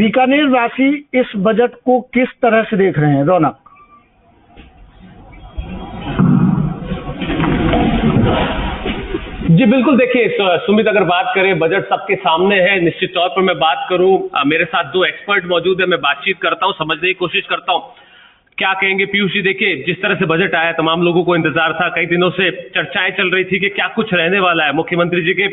बीकानेर वासी इस बजट को किस तरह से देख रहे हैं? रौनक। जी बिल्कुल, देखिए सुमित, अगर बात करें बजट सबके सामने है। निश्चित तौर पर मैं बात करूं, मेरे साथ दो एक्सपर्ट मौजूद है, मैं बातचीत करता हूं, समझने की कोशिश करता हूं क्या कहेंगे पीयूष जी। देखिए जिस तरह से बजट आया, तमाम लोगों को इंतजार था, कई दिनों से चर्चाएं चल रही थी कि क्या कुछ रहने वाला है मुख्यमंत्री जी के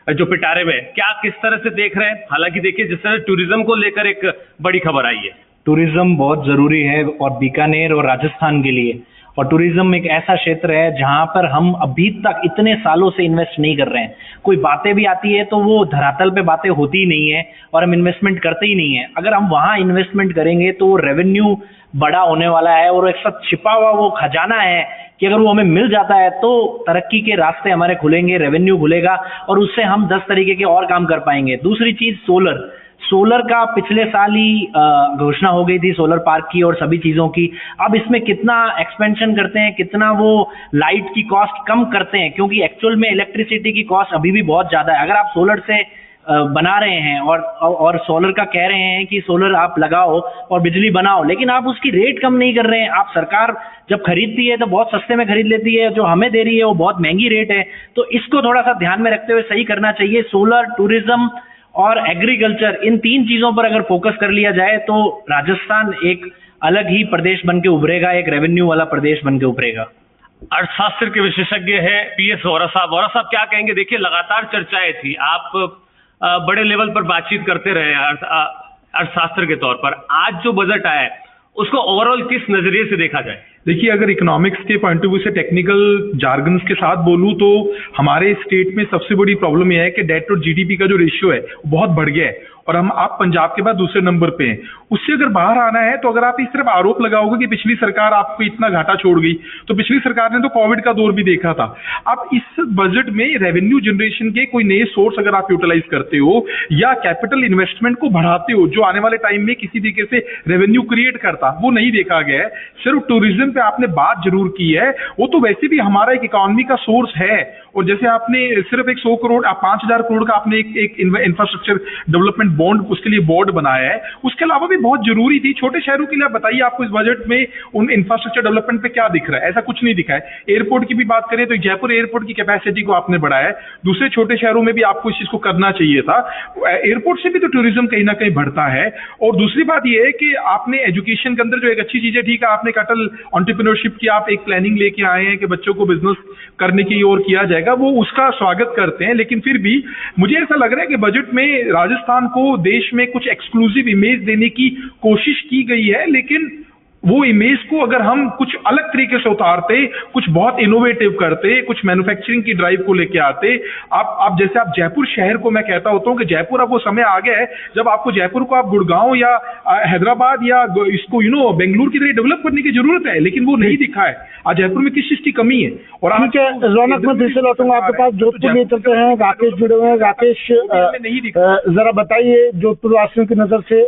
जो पिटारे में, क्या किस तरह से देख रहे हैं। हालांकि देखिए जिस तरह टूरिज्म को लेकर एक बड़ी खबर आई है, टूरिज्म बहुत जरूरी है और बीकानेर और राजस्थान के लिए। और टूरिज्म एक ऐसा क्षेत्र है जहां पर हम अभी तक इतने सालों से इन्वेस्ट नहीं कर रहे हैं। कोई बातें भी आती है तो वो धरातल पे बातें होती ही नहीं है और हम इन्वेस्टमेंट करते ही नहीं है। अगर हम वहां इन्वेस्टमेंट करेंगे तो रेवेन्यू बड़ा होने वाला है और एक साथ छिपा हुआ वो खजाना है कि अगर वो हमें मिल जाता है तो तरक्की के रास्ते हमारे खुलेंगे, रेवेन्यू खुलेगा और उससे हम 10 तरीके के और काम कर पाएंगे। दूसरी चीज सोलर का पिछले साल ही घोषणा हो गई थी, सोलर पार्क की और सभी चीजों की। अब इसमें कितना एक्सपेंशन करते हैं, कितना वो लाइट की कॉस्ट कम करते हैं, क्योंकि एक्चुअल में इलेक्ट्रिसिटी की कॉस्ट अभी भी बहुत ज्यादा है। अगर आप सोलर से बना रहे हैं और सोलर का कह रहे हैं कि सोलर आप लगाओ और बिजली बनाओ, लेकिन आप उसकी रेट कम नहीं कर रहे हैं। आप सरकार जब खरीदती है तो बहुत सस्ते में खरीद लेती है, जो हमें दे रही है वो बहुत महंगी रेट है। तो इसको थोड़ा सा ध्यान में रखते हुए सही करना चाहिए। सोलर, टूरिज्म और एग्रीकल्चर, इन 3 चीजों पर अगर फोकस कर लिया जाए तो राजस्थान एक अलग ही प्रदेश बन के उभरेगा, एक रेवेन्यू वाला प्रदेश बन के उभरेगा। अर्थशास्त्र के विशेषज्ञ हैं PS वोरा साहब। वोरा साहब क्या कहेंगे? देखिए लगातार चर्चाएं थी, आप बड़े लेवल पर बातचीत करते रहे अर्थशास्त्र के तौर पर। आज जो बजट आया है उसको ओवरऑल किस नजरिए से देखा जाए? देखिए, अगर इकोनॉमिक्स के पॉइंट ऑफ व्यू से टेक्निकल जार्गन्स के साथ बोलूं तो हमारे स्टेट में सबसे बड़ी प्रॉब्लम यह है कि डेट और जीडीपी का जो रेशियो है वो बहुत बढ़ गया है और आप पंजाब के बाद दूसरे नंबर पे हैं। उससे अगर बाहर आना है तो अगर आप इस तरफ आरोप लगाओगे कि पिछली सरकार आपको इतना घाटा छोड़ गई, तो पिछली सरकार ने तो कोविड का दौर भी देखा था। आप इस बजट में रेवेन्यू जनरेशन के कोई नए सोर्स अगर आप यूटिलाइज करते हो या कैपिटल इन्वेस्टमेंट को बढ़ाते हो जो आने वाले टाइम में किसी तरीके से रेवेन्यू क्रिएट करता, वो नहीं देखा गया है। सिर्फ टूरिज्म पे आपने बात जरूर की है, वो तो वैसे भी हमारा एक इकोनॉमी का सोर्स है। और जैसे आपने सिर्फ एक 100 करोड़ 5000 करोड़ का आपने एक इंफ्रास्ट्रक्चर डेवलपमेंट बॉन्ड, उसके लिए बोर्ड बनाया है। उसके अलावा भी बहुत जरूरी थी छोटे शहरों के लिए। आप बताइए, आपको इस बजट में उन इंफ्रास्ट्रक्चर डेवलपमेंट पे क्या दिख रहा है? ऐसा कुछ नहीं दिखा है। एयरपोर्ट की भी बात करें तो जयपुर एयरपोर्ट की कैपेसिटी को आपने बढ़ाया है, दूसरे छोटे शहरों में भी आपको इस चीज को करना चाहिए था। एयरपोर्ट से भी तो टूरिज्म कहीं ना कहीं बढ़ता है। और दूसरी बात यह है कि आपने एजुकेशन के अंदर जो एक अच्छी चीज है, ठीक है, आपने अटल एंटरप्रेन्योरशिप की आप एक प्लानिंग लेके आए हैं कि बच्चों को बिजनेस करने की ओर किया जाएगा, वो उसका स्वागत करते हैं। लेकिन फिर भी मुझे ऐसा लग रहा है कि बजट में राजस्थान को देश में कुछ एक्सक्लूसिव इमेज देने की कोशिश की गई है, लेकिन वो इमेज को अगर हम कुछ अलग तरीके से उतारते, कुछ बहुत इनोवेटिव करते, कुछ मैन्युफैक्चरिंग की ड्राइव को लेके आते। आप जैसे आप जयपुर शहर को, मैं कहता होता हूं कि जयपुर अब वो समय आ गया है जब आपको जयपुर को आप गुड़गांव या हैदराबाद या इसको बेंगलुरु की तरह डेवलप करने की जरूरत है, लेकिन वो नहीं दिखा है। आज जयपुर में किस चीज की कमी है? और ठीक है रौनक, मैं फिर से लौटूंगा आपके पास। जोधपुर में चलते हैं, राकेश जुड़े हुए हैं। राकेश, जरा बताइए जोधपुर वासियों की नजर से